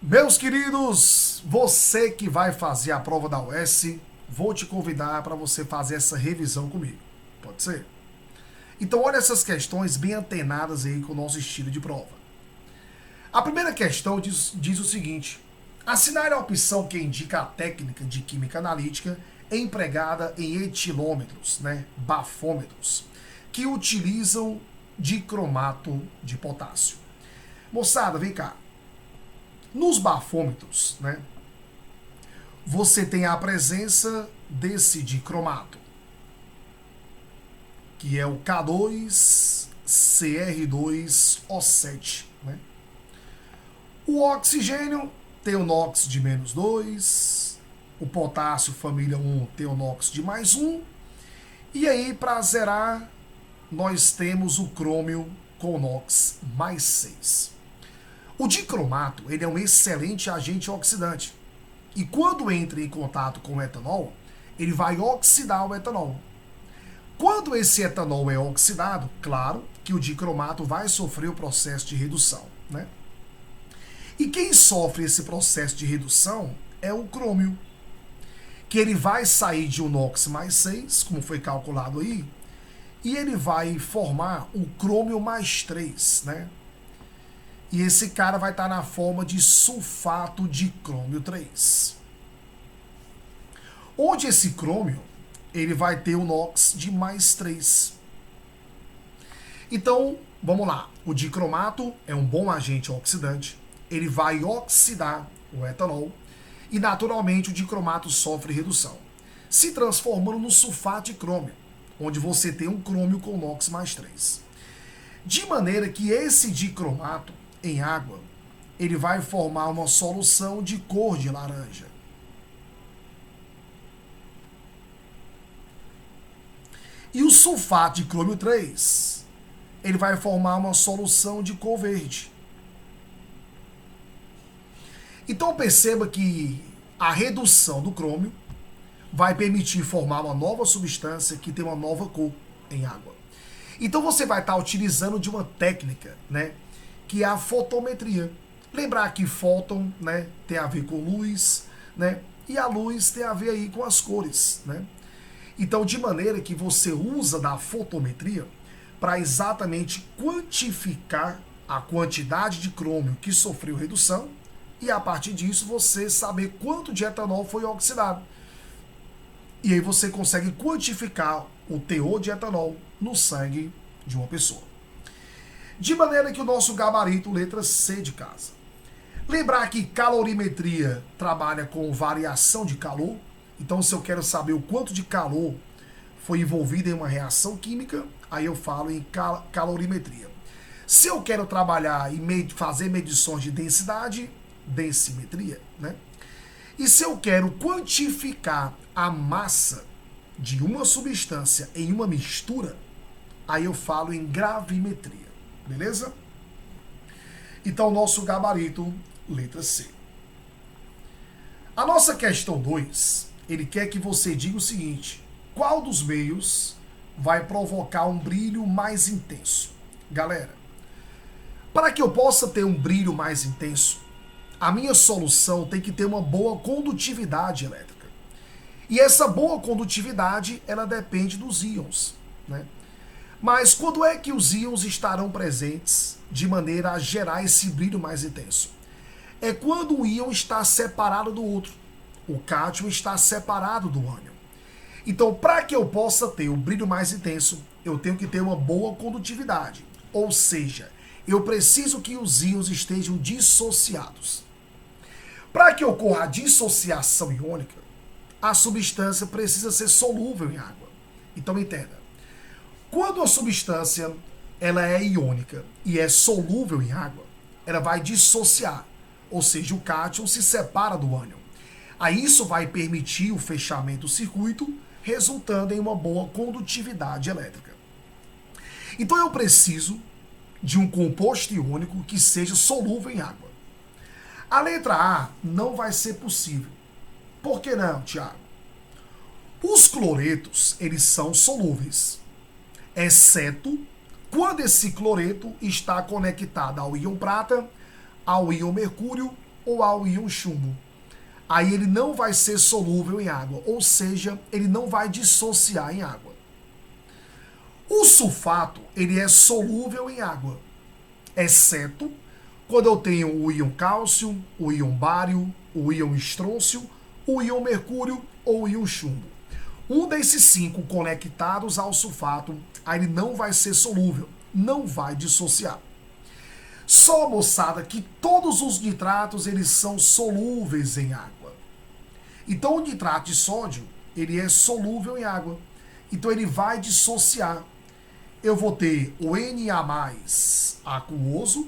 Meus queridos, você que vai fazer a prova da UES, vou te convidar para você fazer essa revisão comigo. Pode ser? Então olha essas questões bem antenadas aí com o nosso estilo de prova. A primeira questão diz o seguinte: assinale a opção que indica a técnica de química analítica empregada em etilômetros, bafômetros, que utilizam dicromato de potássio. Moçada, vem cá. Nos bafômetros, você tem a presença desse dicromato, que é o K2CR2O7. O oxigênio tem o NOx de -2, o potássio família 1 tem o NOx de +1, e aí para zerar nós temos o crômio com o NOx +6. O dicromato ele é um excelente agente oxidante. E quando entra em contato com o etanol, ele vai oxidar o etanol. Quando esse etanol é oxidado, claro que o dicromato vai sofrer o processo de redução. E quem sofre esse processo de redução é o crômio, que ele vai sair de um NOx +6, como foi calculado aí, e ele vai formar o crômio +3, E esse cara vai estar na forma de sulfato de crômio 3. Onde esse crômio, ele vai ter o NOx de +3. Então, vamos lá. O dicromato é um bom agente oxidante. Ele vai oxidar o etanol. E, naturalmente, o dicromato sofre redução, se transformando no sulfato de crômio, onde você tem um crômio com NOx +3. De maneira que esse dicromato, em água, ele vai formar uma solução de cor de laranja. E o sulfato de crômio 3, ele vai formar uma solução de cor verde. Então perceba que a redução do crômio vai permitir formar uma nova substância que tem uma nova cor em água. Então você vai estar utilizando de uma técnica, que é a fotometria. Lembrar que fóton, tem a ver com luz, e a luz tem a ver aí com as cores, Então, de maneira que você usa da fotometria para exatamente quantificar a quantidade de crômio que sofreu redução e, a partir disso, você saber quanto de etanol foi oxidado. E aí você consegue quantificar o teor de etanol no sangue de uma pessoa. De maneira que o nosso gabarito, letra C de casa. Lembrar que calorimetria trabalha com variação de calor. Então, se eu quero saber o quanto de calor foi envolvido em uma reação química, aí eu falo em calorimetria. Se eu quero trabalhar e fazer medições de densidade, densimetria. E se eu quero quantificar a massa de uma substância em uma mistura, aí eu falo em gravimetria. Beleza? Então, nosso gabarito, letra C. A nossa questão 2, ele quer que você diga o seguinte: qual dos meios vai provocar um brilho mais intenso? Galera, para que eu possa ter um brilho mais intenso, a minha solução tem que ter uma boa condutividade elétrica. E essa boa condutividade, ela depende dos íons, Mas quando é que os íons estarão presentes de maneira a gerar esse brilho mais intenso? É quando um íon está separado do outro. O cátion está separado do ânion. Então, para que eu possa ter o brilho mais intenso, eu tenho que ter uma boa condutividade. Ou seja, eu preciso que os íons estejam dissociados. Para que ocorra a dissociação iônica, a substância precisa ser solúvel em água. Então, entenda. Quando a substância ela é iônica e é solúvel em água, ela vai dissociar, ou seja, o cátion se separa do ânion. Aí isso vai permitir o fechamento do circuito, resultando em uma boa condutividade elétrica. Então eu preciso de um composto iônico que seja solúvel em água. A letra A não vai ser possível. Por que não, Tiago? Os cloretos, eles são solúveis, exceto quando esse cloreto está conectado ao íon prata, ao íon mercúrio ou ao íon chumbo. Aí ele não vai ser solúvel em água, ou seja, ele não vai dissociar em água. O sulfato, ele é solúvel em água, exceto quando eu tenho o íon cálcio, o íon bário, o íon estrôncio, o íon mercúrio ou o íon chumbo. Um desses 5 conectados ao sulfato, aí ele não vai ser solúvel, não vai dissociar. Só, moçada, que todos os nitratos, eles são solúveis em água. Então, o nitrato de sódio, ele é solúvel em água. Então, ele vai dissociar. Eu vou ter o Na+ aquoso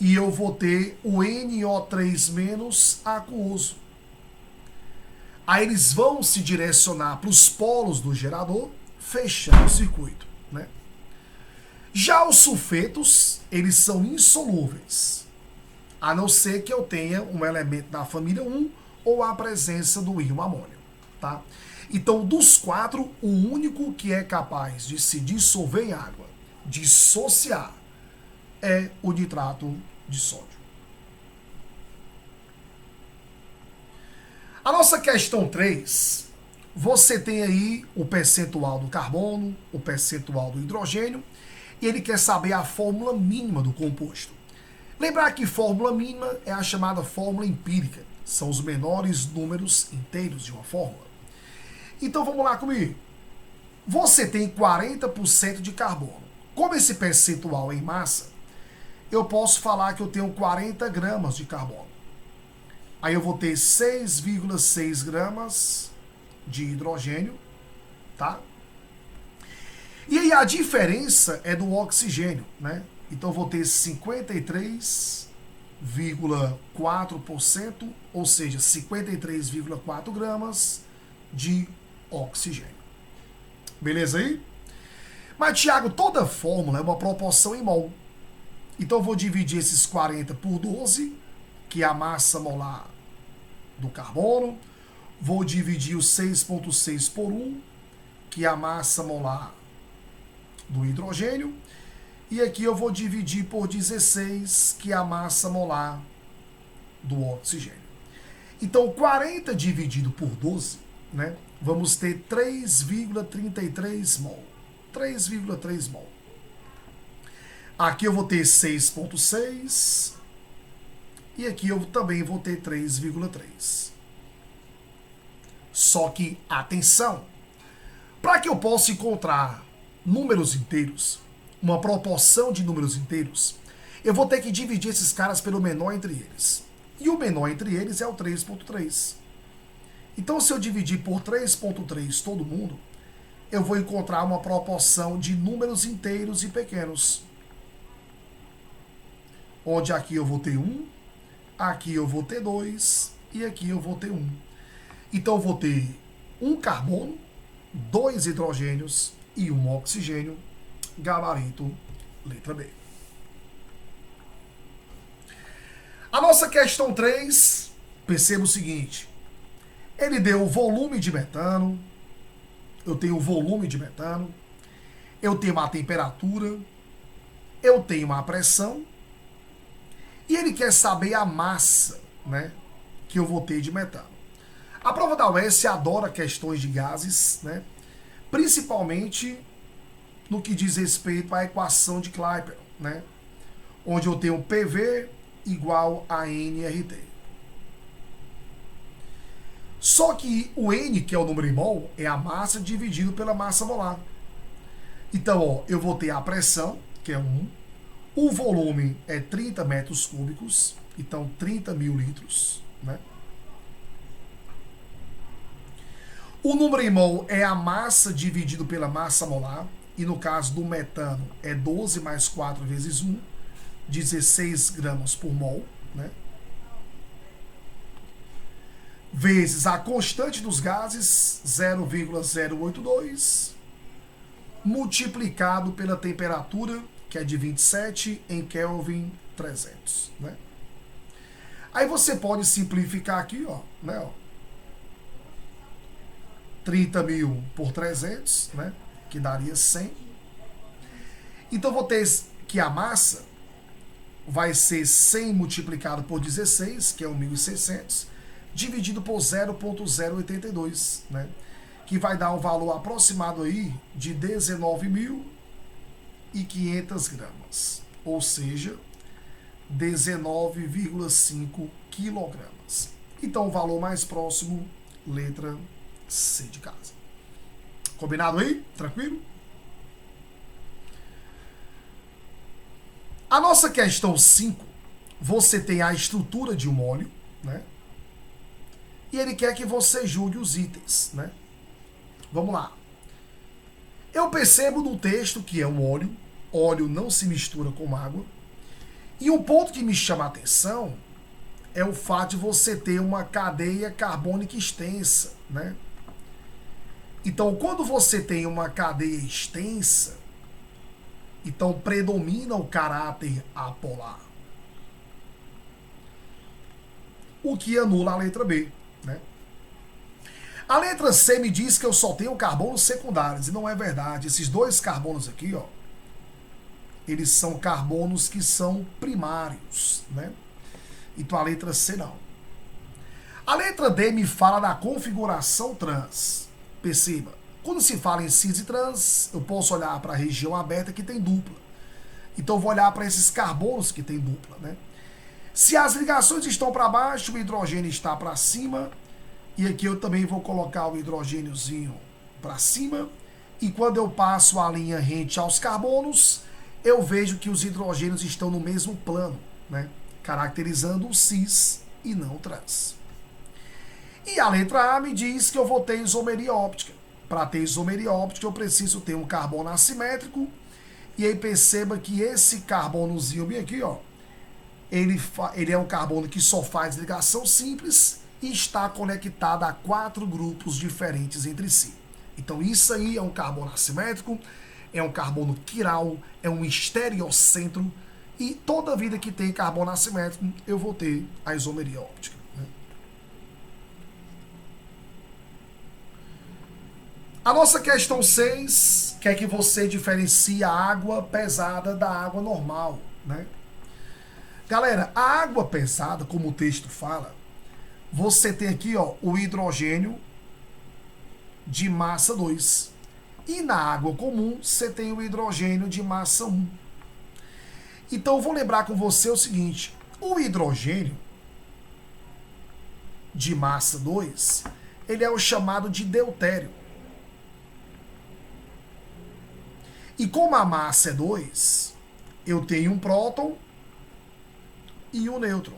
e eu vou ter o NO3- aquoso. Aí eles vão se direcionar para os polos do gerador, fechando o circuito, né? Já os sulfetos, eles são insolúveis, a não ser que eu tenha um elemento da família 1 ou a presença do íon amônio, tá? Então, dos 4, o único que é capaz de se dissolver em água, dissociar, é o nitrato de sódio. A nossa questão 3, você tem aí o percentual do carbono, o percentual do hidrogênio, e ele quer saber a fórmula mínima do composto. Lembrar que fórmula mínima é a chamada fórmula empírica, são os menores números inteiros de uma fórmula. Então vamos lá comigo. Você tem 40% de carbono. Como esse percentual é em massa, eu posso falar que eu tenho 40 gramas de carbono. Aí eu vou ter 6,6 gramas de hidrogênio, tá? E aí a diferença é do oxigênio, né? Então eu vou ter 53,4%, ou seja, 53,4 gramas de oxigênio. Beleza aí? Mas, Tiago, toda fórmula é uma proporção em mol. Então eu vou dividir esses 40 por 12, que é a massa molar do carbono. Vou dividir o 6,6 por 1, que é a massa molar do hidrogênio. E aqui eu vou dividir por 16, que é a massa molar do oxigênio. Então, 40 dividido por 12, né? Vamos ter 3,33 mol. 3,3 mol. Aqui eu vou ter 6,6. E aqui eu também vou ter 3,3. Só que, atenção, para que eu possa encontrar números inteiros, uma proporção de números inteiros, eu vou ter que dividir esses caras pelo menor entre eles. E o menor entre eles é o 3,3. Então, se eu dividir por 3,3 todo mundo, eu vou encontrar uma proporção de números inteiros e pequenos. Onde aqui eu vou ter 1, aqui eu vou ter 2 e aqui eu vou ter 1. Então, eu vou ter um carbono, 2 hidrogênios e um oxigênio, gabarito, letra B. A nossa questão 3, perceba o seguinte, ele deu o volume de metano, eu tenho o volume de metano, eu tenho a temperatura, eu tenho a pressão, e ele quer saber a massa, né, que eu vou ter de metano. A prova da UES adora questões de gases, né, principalmente no que diz respeito à equação de Clapeyron, né, onde eu tenho PV igual a nRT. Só que o N, que é o número em mol, é a massa dividido pela massa molar. Então, ó, eu vou ter a pressão, que é 1, o volume é 30 metros cúbicos, então 30 mil litros, né? O número em mol é a massa dividido pela massa molar, e no caso do metano é 12 mais 4 vezes 1, 16 gramas por mol, né? Vezes a constante dos gases, 0,082, multiplicado pela temperatura, que é de 27 em Kelvin 300, né? Aí você pode simplificar aqui, ó, né, ó. 30 mil por 300, né, que daria 100. Então vou ter que a massa vai ser 100 multiplicado por 16, que é o 1.600, dividido por 0,082, né? Que vai dar um valor aproximado aí de 19.500 gramas, ou seja, 19,5 quilogramas. Então, o valor mais próximo, letra C de casa. Combinado aí? Tranquilo? A nossa questão 5, você tem a estrutura de um óleo, né? E ele quer que você julgue os itens, né? Vamos lá. Eu percebo no texto que é um óleo não se mistura com água. E um ponto que me chama a atenção é o fato de você ter uma cadeia carbônica extensa, né? Então, quando você tem uma cadeia extensa, então predomina o caráter apolar. O que anula a letra B, né? A letra C me diz que eu só tenho carbonos secundários, e não é verdade. Esses dois carbonos aqui, ó, eles são carbonos que são primários, né? Então a letra C não. A letra D me fala da configuração trans. Perceba, quando se fala em cis e trans, eu posso olhar para a região aberta que tem dupla. Então eu vou olhar para esses carbonos que tem dupla, né? Se as ligações estão para baixo, o hidrogênio está para cima. E aqui eu também vou colocar o hidrogêniozinho para cima. E quando eu passo a linha rente aos carbonos, eu vejo que os hidrogênios estão no mesmo plano, né? Caracterizando o cis e não o trans. E a letra A me diz que eu vou ter isomeria óptica. Para ter isomeria óptica, eu preciso ter um carbono assimétrico. E aí perceba que esse carbonozinho bem aqui, ó, ele é um carbono que só faz ligação simples e está conectado a 4 grupos diferentes entre si. Então isso aí é um carbono assimétrico, é um carbono quiral, é um estereocentro, e toda vida que tem carbono assimétrico, eu vou ter a isomeria óptica, né? A nossa questão 6 quer que você diferencie a água pesada da água normal, né? Galera, a água pesada, como o texto fala, você tem aqui, ó, o hidrogênio de massa 2. E na água comum, você tem o hidrogênio de massa 1. Então, eu vou lembrar com você o seguinte: o hidrogênio de massa 2, ele é o chamado de deutério. E como a massa é 2, eu tenho um próton e um nêutron.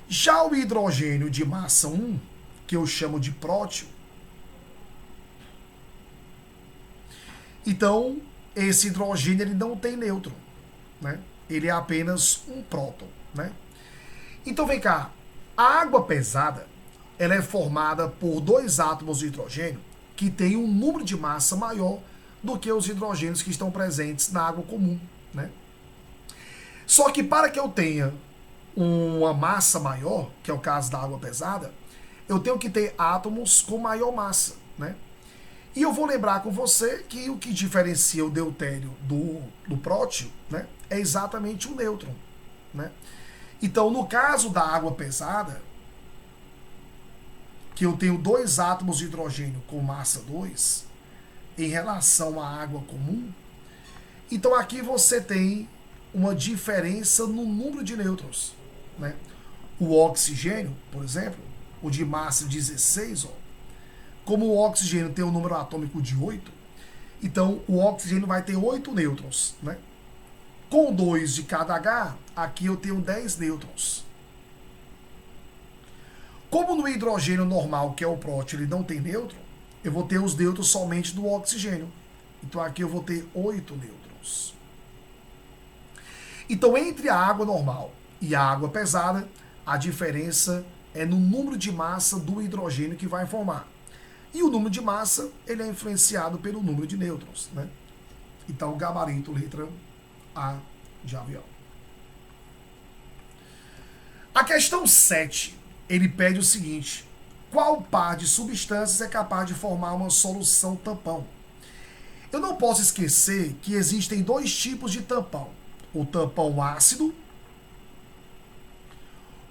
Já o hidrogênio de massa 1, que eu chamo de prótio, então esse hidrogênio ele não tem nêutron, né? Ele é apenas um próton, né? Então vem cá, a água pesada, ela é formada por 2 átomos de hidrogênio que têm um número de massa maior do que os hidrogênios que estão presentes na água comum, né? Só que para que eu tenha uma massa maior, que é o caso da água pesada, eu tenho que ter átomos com maior massa, né? E eu vou lembrar com você que o que diferencia o deutério do prótio, né, é exatamente o nêutron, né? Então, no caso da água pesada, que eu tenho 2 átomos de hidrogênio com massa 2, em relação à água comum, então aqui você tem uma diferença no número de nêutrons, né? O oxigênio, por exemplo, o de massa 16, ó, como o oxigênio tem um número atômico de 8, então o oxigênio vai ter 8 nêutrons, né? Com 2 de cada H, aqui eu tenho 10 nêutrons. Como no hidrogênio normal, que é o próton, ele não tem nêutron, eu vou ter os nêutrons somente do oxigênio. Então aqui eu vou ter 8 nêutrons. Então entre a água normal e a água pesada, a diferença é no número de massa do hidrogênio que vai formar. E o número de massa, ele é influenciado pelo número de nêutrons, né? Então, gabarito, letra A de avião. A questão 7, ele pede o seguinte: qual par de substâncias é capaz de formar uma solução tampão? Eu não posso esquecer que existem 2 tipos de tampão. o tampão ácido,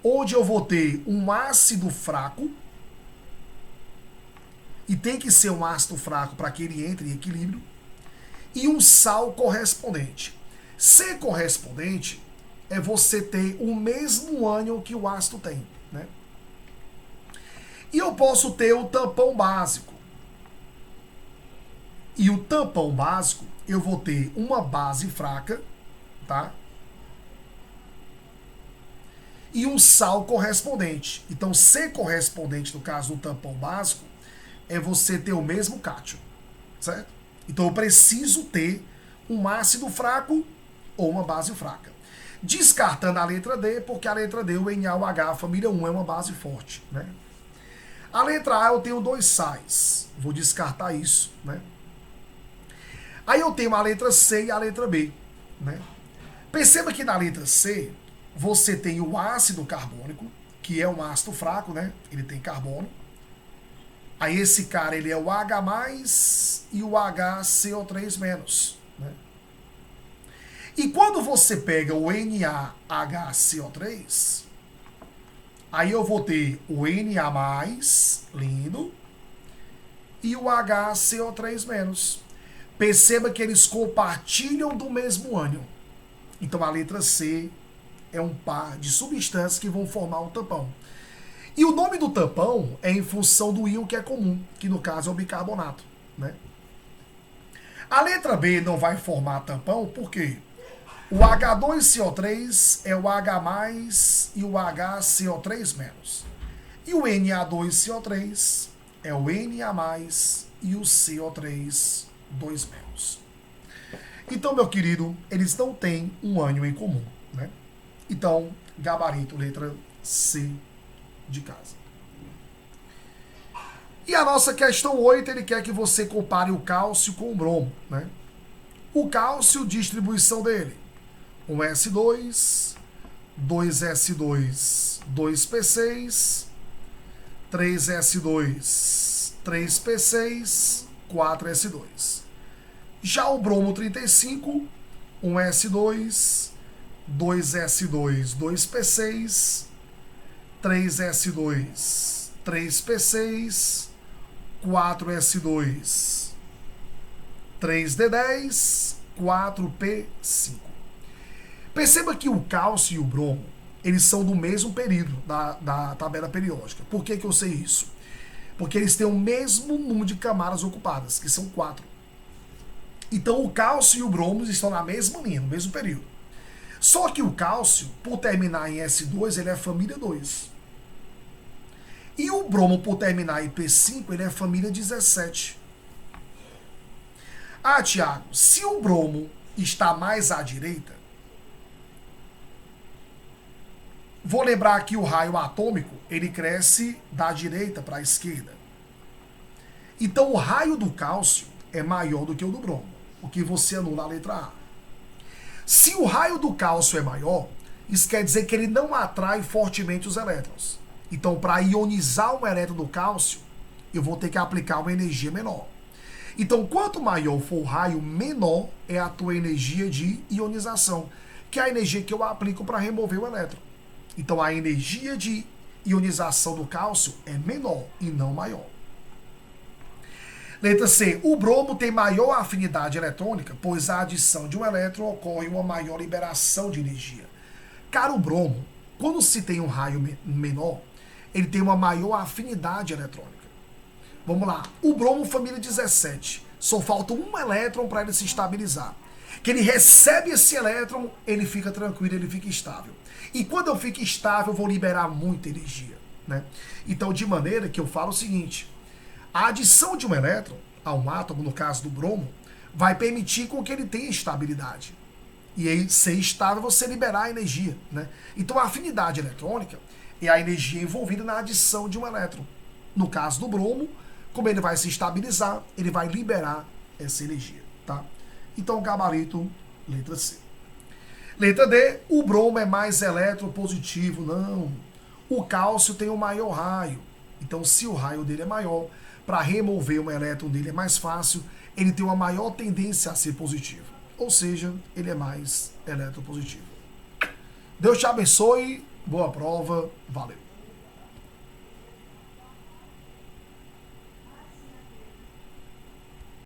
onde eu vou ter um ácido fraco, e tem que ser um ácido fraco para que ele entre em equilíbrio, e um sal correspondente. Ser correspondente é você ter o mesmo ânion que o ácido tem, né? E eu posso ter o tampão básico. E o tampão básico, eu vou ter uma base fraca, tá? E um sal correspondente. Então, ser correspondente, no caso do tampão básico, é você ter o mesmo cátion, certo? Então, eu preciso ter um ácido fraco ou uma base fraca. Descartando a letra D, porque a letra D, o NaOH, a família 1, é uma base forte, né? A letra A, eu tenho 2 sais. Vou descartar isso, né? Aí eu tenho a letra C e a letra B, né? Perceba que na letra C, você tem o ácido carbônico, que é um ácido fraco, né? Ele tem carbono. Aí esse cara, ele é o H+, e o HCO3-, né? E quando você pega o NaHCO3, aí eu vou ter o Na+, lindo, e o HCO3-. Perceba que eles compartilham do mesmo ânion. Então a letra C é um par de substâncias que vão formar um tampão. E o nome do tampão é em função do íon que é comum, que no caso é o bicarbonato, né? A letra B não vai formar tampão porque o H2CO3 é o H+ e o HCO3-. E o Na2CO3 é o Na+ e o CO3 2-. Então, meu querido, eles não têm um ânion em comum, né? Então, gabarito, letra C de casa. E a nossa questão 8, ele quer que você compare o cálcio com o bromo, né? O cálcio, distribuição dele: 1s2, 2s2, 2p6, 3s2, 3p6, 4s2. Já o bromo 35, 1s2, 2s2, 2p6, 3s2, 3p6, 4s2, 3d10, 4p5. Perceba que o cálcio e o bromo, eles são do mesmo período da tabela periódica. Por que eu sei isso? Porque eles têm o mesmo número de camadas ocupadas, que são 4. Então o cálcio e o bromo estão na mesma linha, no mesmo período. Só que o cálcio, por terminar em S2, ele é família 2. E o bromo, por terminar em P5, ele é família 17. Ah, Tiago, se o bromo está mais à direita, vou lembrar que o raio atômico, ele cresce da direita para a esquerda. Então o raio do cálcio é maior do que o do bromo, o que você anula a letra A. Se o raio do cálcio é maior, isso quer dizer que ele não atrai fortemente os elétrons. Então, para ionizar um elétron do cálcio, eu vou ter que aplicar uma energia menor. Então, quanto maior for o raio, menor é a tua energia de ionização, que é a energia que eu aplico para remover o elétron. Então, a energia de ionização do cálcio é menor e não maior. Letra C. O bromo tem maior afinidade eletrônica, pois a adição de um elétron ocorre uma maior liberação de energia. Cara, o bromo, quando se tem um raio menor, ele tem uma maior afinidade eletrônica. Vamos lá. O bromo, família 17. Só falta um elétron para ele se estabilizar. Que ele recebe esse elétron, ele fica tranquilo, ele fica estável. E quando eu fico estável, eu vou liberar muita energia, né? Então, de maneira que eu falo o seguinte: a adição de um elétron a um átomo, no caso do bromo, vai permitir com que ele tenha estabilidade. E aí, ser estável, você liberar energia, né? Então, a afinidade eletrônica é a energia envolvida na adição de um elétron. No caso do bromo, como ele vai se estabilizar, ele vai liberar essa energia, tá? Então, gabarito, letra C. Letra D, o bromo é mais eletropositivo. Não. O cálcio tem um maior raio. Então, se o raio dele é maior, para remover um elétron dele é mais fácil, ele tem uma maior tendência a ser positivo. ou seja, ele é mais eletropositivo. Deus te abençoe, boa prova, valeu.